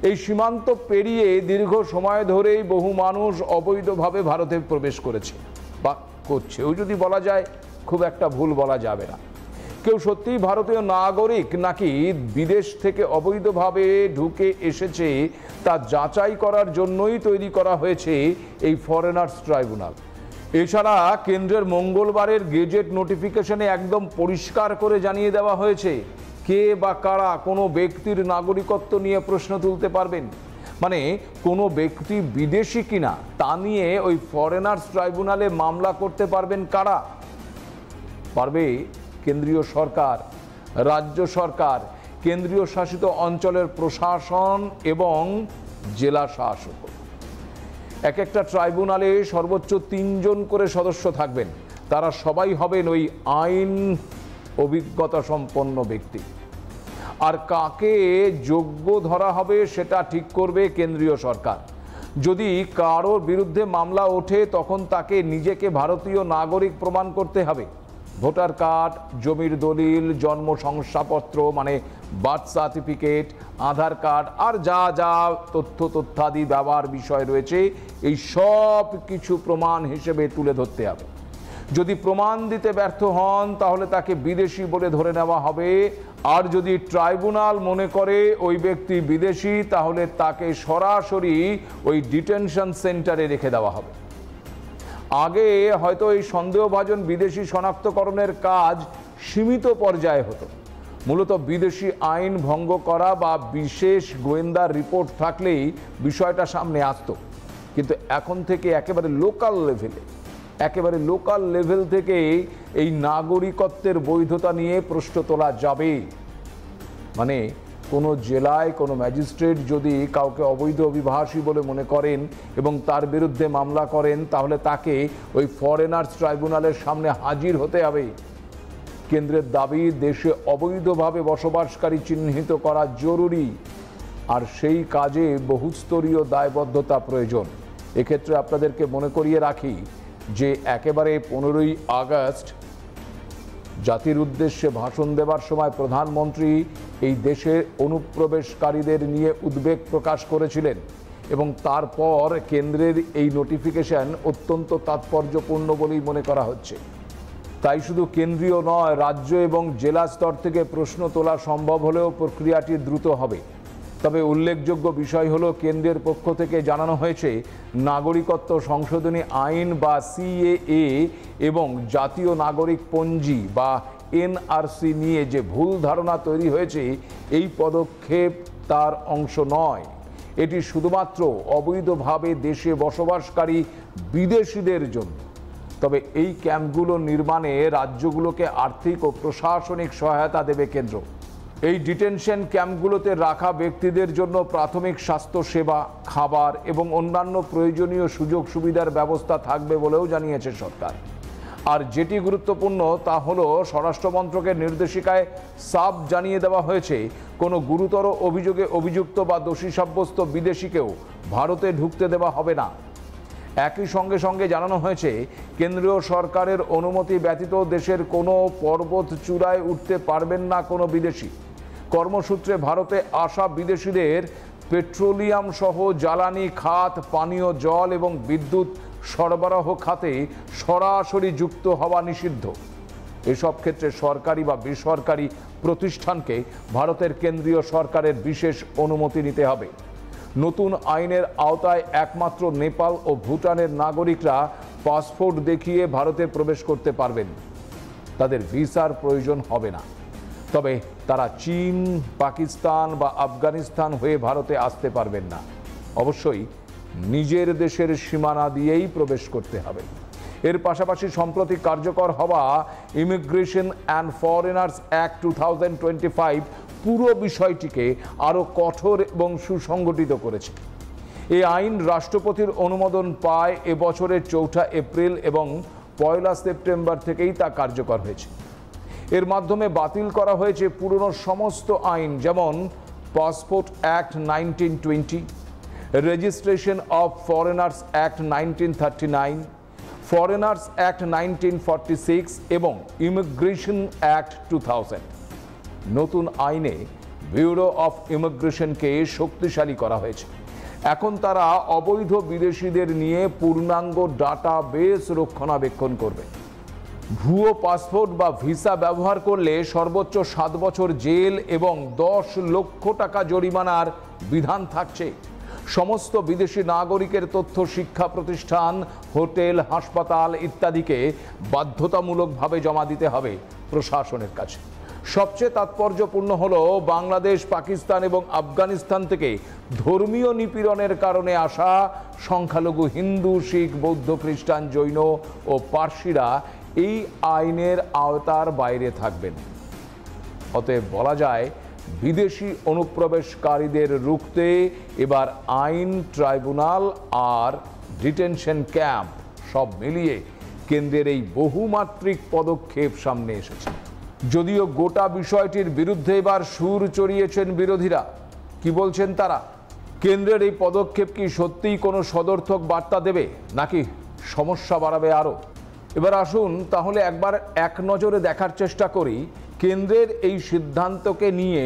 এই সীমান্ত পেরিয়ে দীর্ঘ সময় ধরেই বহু মানুষ অবৈধভাবে ভারতে প্রবেশ করেছে বা করছেও যদি বলা যায়, খুব একটা ভুল বলা যাবে না। কেউ সত্যিই ভারতীয় নাগরিক নাকি বিদেশ থেকে অবৈধভাবে ঢুকে এসেছে তা যাচাই করার জন্যই তৈরি করা হয়েছে এই ফরেনার্স ট্রাইব্যুনাল। এছাড়া কেন্দ্রের মঙ্গলবারের গেজেট নোটিফিকেশনে একদম পরিষ্কার করে জানিয়ে দেওয়া হয়েছে কে বা কারা কোনো ব্যক্তির নাগরিকত্ব নিয়ে প্রশ্ন তুলতে পারবেন। মানে কোনো ব্যক্তি বিদেশি কিনা তা নিয়ে ওই ফরেনার্স ট্রাইব্যুনালে মামলা করতে পারবেন কারা? পারবে কেন্দ্রীয় সরকার, রাজ্য সরকার, কেন্দ্রীয় শাসিত অঞ্চলের প্রশাসন এবং জেলা শাসক। এক একটা ট্রাইব্যুনালে সর্বোচ্চ 3 জন করে সদস্য থাকবেন। তারা সবাই হবেন ওই আইন অভিজ্ঞতা সম্পন্ন ব্যক্তি। আর কাকে যোগ্য ধরা হবে সেটা ঠিক করবে কেন্দ্রীয় সরকার। যদি কারোর বিরুদ্ধে মামলা ওঠে তখন তাকে নিজেকে ভারতীয় নাগরিক প্রমাণ করতে হবে। ভোটার কার্ড, জমির দলিল, জন্ম শংসাপত্র মানে বার্থ সার্টিফিকেট, আধার কার্ড আর যা যা তথ্যাদি ব্যবহার বিষয় রয়েছে এই সব কিছু প্রমাণ হিসেবে তুলে ধরতে হবে। যদি প্রমাণ দিতে ব্যর্থ হন তাহলে তাকে বিদেশি বলে ধরে নেওয়া হবে। আর যদি ট্রাইব্যুনাল মনে করে ওই ব্যক্তি বিদেশি তাহলে তাকে সরাসরি ওই ডিটেনশন সেন্টারে রেখে দেওয়া হবে। আগে হয়তো এই সন্দেহভাজন বিদেশি শনাক্তকরণের কাজ সীমিত পর্যায়ে হতো। মূলত বিদেশি আইন ভঙ্গ করা বা বিশেষ গোয়েন্দা রিপোর্ট থাকলেই বিষয়টা সামনে আসতো। কিন্তু এখন থেকে একেবারে লোকাল লেভেল থেকে এই নাগরিকত্বের বৈধতা নিয়ে প্রশ্ন তোলা যাবে। মানে কোনো জেলায় কোনো ম্যাজিস্ট্রেট যদি কাউকে অবৈধ অভিবাসী বলে মনে করেন এবং তার বিরুদ্ধে মামলা করেন তাহলে তাকে ওই ফরেনার্স ট্রাইব্যুনালের সামনে হাজির হতে হবে। কেন্দ্রের দাবি দেশে অবৈধভাবে বসবাসকারী চিহ্নিত করা জরুরি, আর সেই কাজে বহুস্তরীয় দায়বদ্ধতা প্রয়োজন। এক্ষেত্রে আপনাদেরকে মনে করিয়ে রাখি যে একেবারে 15ই আগস্ট জাতির উদ্দেশ্যে ভাষণ দেবার সময় প্রধানমন্ত্রী এই দেশের অনুপ্রবেশকারীদের নিয়ে উদ্বেগ প্রকাশ করেছিলেন এবং তারপর কেন্দ্রের এই নোটিফিকেশন অত্যন্ত তাৎপর্যপূর্ণ বলেই মনে করা হচ্ছে। তাই শুধু কেন্দ্রীয় নয়, রাজ্য এবং জেলা স্তর থেকে প্রশ্ন তোলা সম্ভব হলেও প্রক্রিয়াটি দ্রুত হবে। তবে উল্লেখযোগ্য বিষয় হলো কেন্দ্রের পক্ষ থেকে জানানো হয়েছে নাগরিকত্ব সংশোধনী আইন বা সিএএ এবং জাতীয় নাগরিক পঞ্জি বা এনআরসি নিয়ে যে ভুল ধারণা তৈরি হয়েছে এই পদক্ষেপ তার অংশ নয়। এটি শুধুমাত্র অবৈধভাবে দেশে বসবাসকারী বিদেশিদের জন্য। তবে এই ক্যাম্পগুলো নির্মাণে রাজ্যগুলোকে আর্থিক ও প্রশাসনিক সহায়তা দেবে কেন্দ্র। এই ডিটেনশন ক্যাম্পগুলোতে রাখা ব্যক্তিদের জন্য প্রাথমিক স্বাস্থ্যসেবা, খাবার এবং অন্যান্য প্রয়োজনীয় সুযোগ সুবিধার ব্যবস্থা থাকবে বলেও জানিয়েছে সরকার। আর যেটি গুরুত্বপূর্ণ তা হলো স্বরাষ্ট্র মন্ত্রকের নির্দেশিকায় সাফ জানিয়ে দেওয়া হয়েছে কোনো গুরুতর অভিযোগে অভিযুক্ত বা দোষী সাব্যস্ত বিদেশিকেও ভারতে ঢুকতে দেওয়া হবে না। একই সঙ্গে জানানো হয়েছে কেন্দ্রীয় সরকারের অনুমতি ব্যতীত দেশের কোনো পর্বত চূড়ায় উঠতে পারবেন না কোনো বিদেশি। কর্মসূত্রে ভারতে আসা বিদেশিদের পেট্রোলিয়াম সহ জ্বালানি খাত, পানীয় জল এবং বিদ্যুৎ সরবরাহ খাতে সরাসরি যুক্ত হওয়া নিষিদ্ধ। এসব ক্ষেত্রে সরকারি বা বেসরকারি প্রতিষ্ঠানকে ভারতের কেন্দ্রীয় সরকারের বিশেষ অনুমতি নিতে হবে। নতুন আইনের আওতায় একমাত্র নেপাল ও ভুটানের নাগরিকরা পাসপোর্ট দেখিয়ে ভারতে প্রবেশ করতে পারবেন। তাদের ভিসার প্রয়োজন হবে না। তবে তারা চীন, পাকিস্তান বা আফগানিস্তান হয়ে ভারতে আসতে পারবেন না। অবশ্যই নিজের দেশের সীমানা দিয়েই প্রবেশ করতে হবে। এর পাশাপাশি সম্প্রতি কার্যকর হওয়া ইমিগ্রেশন অ্যান্ড ফরেনার্স অ্যাক্ট 2025 পুরো বিষয়টিকে আরও কঠোর এবং সুসংগঠিত করেছে। এই আইন রাষ্ট্রপতির অনুমোদন পায় এবছরের 4 এপ্রিল এবং 1 সেপ্টেম্বর থেকেই তা কার্যকর হয়েছে। এর মাধ্যমে বাতিল করা হয়েছে পুরনো সমস্ত আইন, যেমন passport act 1920, registration of foreigners act 1939, foreigners act 1946 এবং ইমিগ্রেশন অ্যাক্ট 2000। নতুন আইনে ব্যুরো অফ ইমিগ্রেশনকে শক্তিশালী করা হয়েছে। এখন তারা অবৈধ বিদেশিদের নিয়ে পূর্ণাঙ্গ ডাটাবেস রক্ষণাবেক্ষণ করবে। ভুয়ো পাসপোর্ট বা ভিসা ব্যবহার করলে সর্বোচ্চ 7 বছর জেল এবং 10 লক্ষ টাকা জরিমানার বিধান থাকছে। সমস্ত বিদেশি নাগরিকের তথ্য শিক্ষা প্রতিষ্ঠান, হোটেল, হাসপাতাল ইত্যাদিকে বাধ্যতামূলকভাবে জমা দিতে হবে প্রশাসনের কাছে। সবচেয়ে তাৎপর্যপূর্ণ হলো বাংলাদেশ, পাকিস্তান এবং আফগানিস্তান থেকে ধর্মীয় নিপীড়নের কারণে আসা সংখ্যালঘু হিন্দু, শিখ, বৌদ্ধ, খ্রিস্টান, জৈন ও পার্সিরা এই আইনের আওতার বাইরে থাকবেন। অতএব বলা যায়, বিদেশি অনুপ্রবেশকারীদের রুখতে এবার আইন, ট্রাইব্যুনাল আর ডিটেনশন ক্যাম্প সব মিলিয়ে কেন্দ্রের এই বহুমাত্রিক পদক্ষেপ সামনে এসেছে। যদিও গোটা বিষয়টির বিরুদ্ধে এবার সুর চড়িয়েছেন বিরোধীরা। কি বলছেন তারা? কেন্দ্রের এই পদক্ষেপ কি সত্যিই কোনো সদর্থক বার্তা দেবে, নাকি সমস্যা বাড়াবে আরও? এবার আসুন তাহলে একবার এক নজরে দেখার চেষ্টা করি কেন্দ্রের এই সিদ্ধান্তকে নিয়ে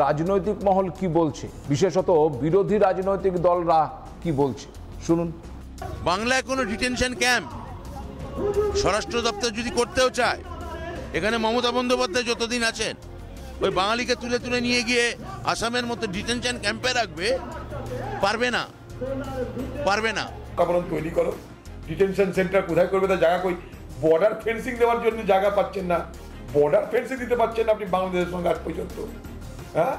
রাজনৈতিক মহল কি বলছে, বিশেষত বিরোধী রাজনৈতিক দলরা কি বলছে। শুনুন। বাংলায় কোনো ডিটেনশন ক্যাম্প স্বরাষ্ট্র দপ্তর যদি করতেও চায়, এখানে মমতা বন্দ্যোপাধ্যায় যতদিন আছেন ওই বাঙালিকে তুলে তুলে নিয়ে গিয়ে আসামের মতো ডিটেনশন ক্যাম্পে রাখবে? পারবে না। কারণ তৈরি করো ডিটেনশন সেন্টার, কোথায় করবে তার জায়গা কই? বর্ডার ফেন্সিং দেওয়ার জন্য জায়গা পাচ্ছেন না, বর্ডার ফেন্সিং দিতে পারছেন না আপনি বাংলাদেশের সঙ্গে আজ পর্যন্ত। হ্যাঁ,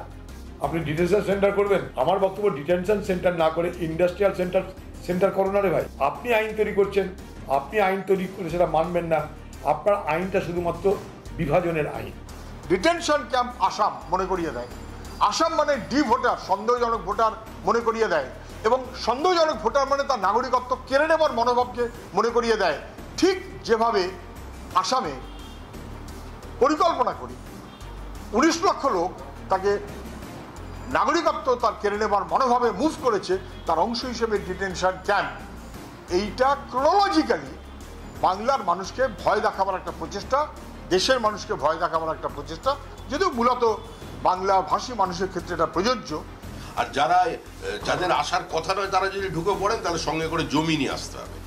আপনি ডিটেনশন সেন্টার করবেন? আমার বক্তব্য, ডিটেনশন সেন্টার না করে ইন্ডাস্ট্রিয়াল সেন্টার করো না রে ভাই। আপনি আইন তৈরি করছেন, আপনি আইন তৈরি করে সেটা মানবেন না। আপনার আইনটা শুধুমাত্র বিভাজনের আইন। ডিটেনশন ক্যাম্প আসাম মনে করিয়ে দেয়। আসাম মানে ডি ভোটার, সন্দেহজনক ভোটার মনে করিয়ে দেয়, এবং সন্দেহজনক ভোটার মানে তার নাগরিকত্ব কেড়ে নেবার মনোভাবকে মনে করিয়ে দেয়। ঠিক যেভাবে আসামে পরিকল্পনা করি 19 লক্ষ লোক তাকে নাগরিকত্ব তার কেড়ে নেবার মনোভাবে মুভ করেছে, তার অংশ হিসেবে ডিটেনশন ক্যাম্প। এইটা ক্রোনোলজিক্যালি বাংলার মানুষকে ভয় দেখাবার একটা প্রচেষ্টা, দেশের মানুষকে ভয় দেখাবার একটা প্রচেষ্টা, যদিও মূলত বাংলা ভাষী মানুষের ক্ষেত্রে এটা প্রযোজ্য। আর যাদের আসার কথা নয় তারা যদি ঢুকে পড়েন তাহলে সঙ্গে করে জমি নিয়ে আসতে হবে।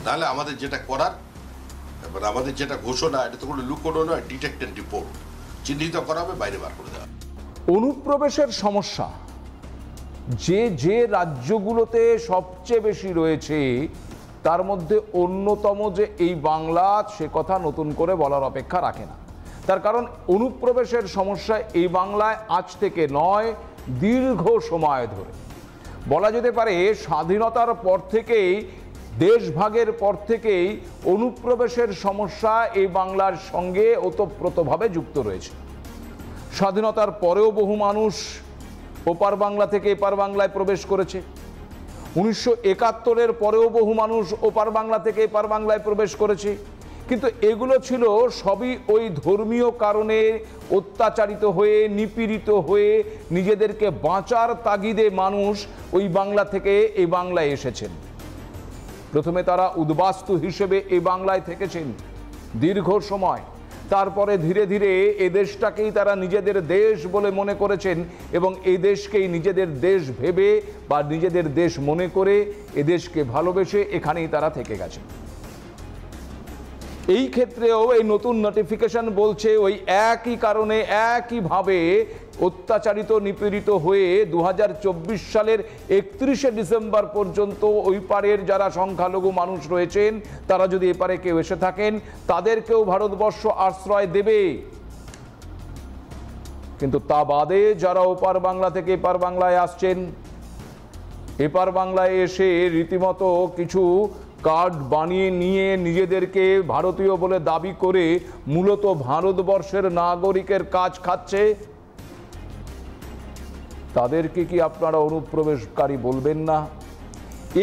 তাহলে আমাদের যেটা করার, এবার আমাদের যেটা ঘোষণা, এটা তো কোনো লুকোনো নয়, ডিটেক্ট অ্যান্ড রিপোর্ট, চিহ্নিত করা হবে, বাইরে বার করে দেওয়া। অনুপ্রবেশের সমস্যা যে রাজ্যগুলোতে সবচেয়ে বেশি রয়েছে তার মধ্যে অন্যতম যে এই বাংলা, সে কথা নতুন করে বলার অপেক্ষা রাখে না। তার কারণ অনুপ্রবেশের সমস্যা এই বাংলায় আজ থেকে নয়, দীর্ঘ সময় ধরে। বলা যেতে পারে স্বাধীনতার পর থেকেই, দেশভাগের পর থেকেই অনুপ্রবেশের সমস্যা এই বাংলার সঙ্গে ওতপ্রোতভাবে যুক্ত রয়েছে। স্বাধীনতার পরেও বহু মানুষ ওপার বাংলা থেকে এপার বাংলায় প্রবেশ করেছে। 1971-এর পরেও বহু মানুষ ওপার বাংলা থেকে এপার বাংলায় প্রবেশ করেছে। কিন্তু এগুলো ছিল সবই ওই ধর্মীয় কারণে অত্যাচারিত হয়ে, নিপীড়িত হয়ে, নিজেদেরকে বাঁচার তাগিদে মানুষ ওই বাংলা থেকে এই বাংলায় এসেছেন। প্রথমে তারা উদ্বাস্তু হিসেবে এই বাংলায় থেকেছেন দীর্ঘ সময়। তারপরে ধীরে ধীরে এ দেশটাকেই তারা নিজেদের দেশ বলে মনে করেছেন এবং এই দেশকেই নিজেদের দেশ ভেবে বা নিজেদের দেশ মনে করে এ দেশকে ভালোবেসে এখানেই তারা থেকে গেছেন। এই ক্ষেত্রেও এই নতুন নোটিফিকেশন বলছে ওই একই কারণে, একইভাবে অত্যাচারিত, নিপীড়িত হয়ে 2024 সালের 31শে ডিসেম্বর পর্যন্ত ওই পারের যারা সংখ্যালঘু মানুষ রয়েছেন তারা যদি এপারে কেউ এসে থাকেন তাদেরকেও ভারতবর্ষ আশ্রয় দেবে। কিন্তু তা বাদে যারা ওপার বাংলা থেকে এপার বাংলায় আসছেন, এপার বাংলায় এসে রীতিমতো কিছু কার্ড বানিয়ে নিয়ে নিজেদেরকে ভারতীয় বলে দাবি করে মূলত ভারতবর্ষের নাগরিকের কাজ খাচ্ছে, তাদেরকে কি আপনারা অনুপ্রবেশকারী বলবেন না?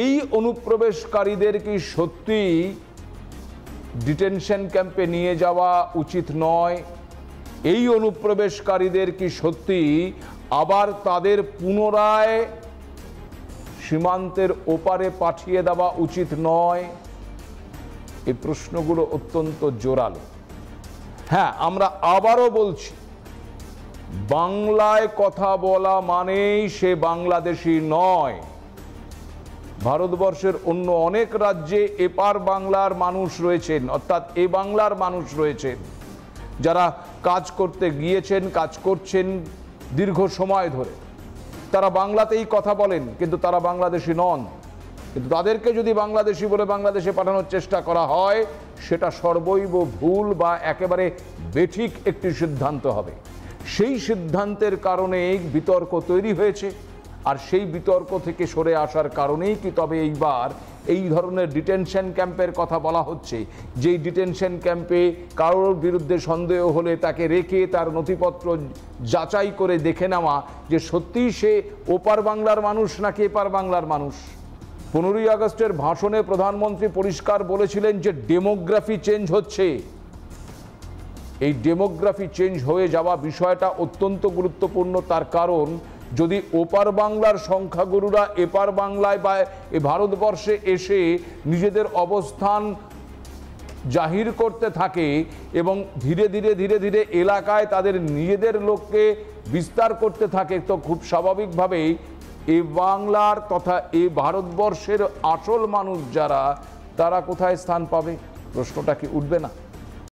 এই অনুপ্রবেশকারীদের কি সত্যি ডিটেনশন ক্যাম্পে নিয়ে যাওয়া উচিত নয়? এই অনুপ্রবেশকারীদের কি সত্যি আবার তাদের পুনরায় সীমান্তের ওপারে পাঠিয়ে দেওয়া উচিত নয়? এই প্রশ্নগুলো অত্যন্ত জোরালো। হ্যাঁ, আমরা আবারও বলছি, বাংলায় কথা বলা মানেই সে বাংলাদেশি নয়। ভারতবর্ষের অন্য অনেক রাজ্যে এপার বাংলার মানুষ রয়েছেন, অর্থাৎ এ বাংলার মানুষ রয়েছেন, যারা কাজ করতে গিয়েছেন, কাজ করছেন দীর্ঘ সময় ধরে। তারা বাংলাতেই কথা বলেন, কিন্তু তারা বাংলাদেশি নন। কিন্তু তাদেরকে যদি বাংলাদেশি বলে বাংলাদেশে পাঠানোর চেষ্টা করা হয়, সেটা সর্বৈব ভুল বা একেবারে বেঠিক একটি সিদ্ধান্ত হবে। সেই সিদ্ধান্তের কারণেই বিতর্ক তৈরি হয়েছে, আর সেই বিতর্ক থেকে সরে আসার কারণেই কি তবে এইবার এই ধরনের ডিটেনশন ক্যাম্পের কথা বলা হচ্ছে। যেই ডিটেনশন ক্যাম্পে কারোর বিরুদ্ধে সন্দেহ হলে তাকে রেখে তার নথিপত্র যাচাই করে দেখে নেওয়া যে সত্যিই সে ওপার বাংলার মানুষ নাকি এপার বাংলার মানুষ। 15ই আগস্টের ভাষণে প্রধানমন্ত্রী পরিষ্কার বলেছিলেন যে ডেমোগ্রাফি চেঞ্জ হচ্ছে। এই ডেমোগ্রাফি চেঞ্জ হয়ে যাওয়া বিষয়টা অত্যন্ত গুরুত্বপূর্ণ, তার কারণ যদি ওপার বাংলার সংখ্যাগুরুরা এপার বাংলায় বা এ ভারতবর্ষে এসে নিজেদের অবস্থান জাহির করতে থাকে এবং ধীরে ধীরে ধীরে ধীরে এলাকায় তাদের নিজেদের লোককে বিস্তার করতে থাকে, তো খুব স্বাভাবিকভাবেই এ বাংলার তথা এ ভারতবর্ষের আসল মানুষ যারা, তারা কোথায় স্থান পাবে? প্রশ্নটা কি উঠবে না?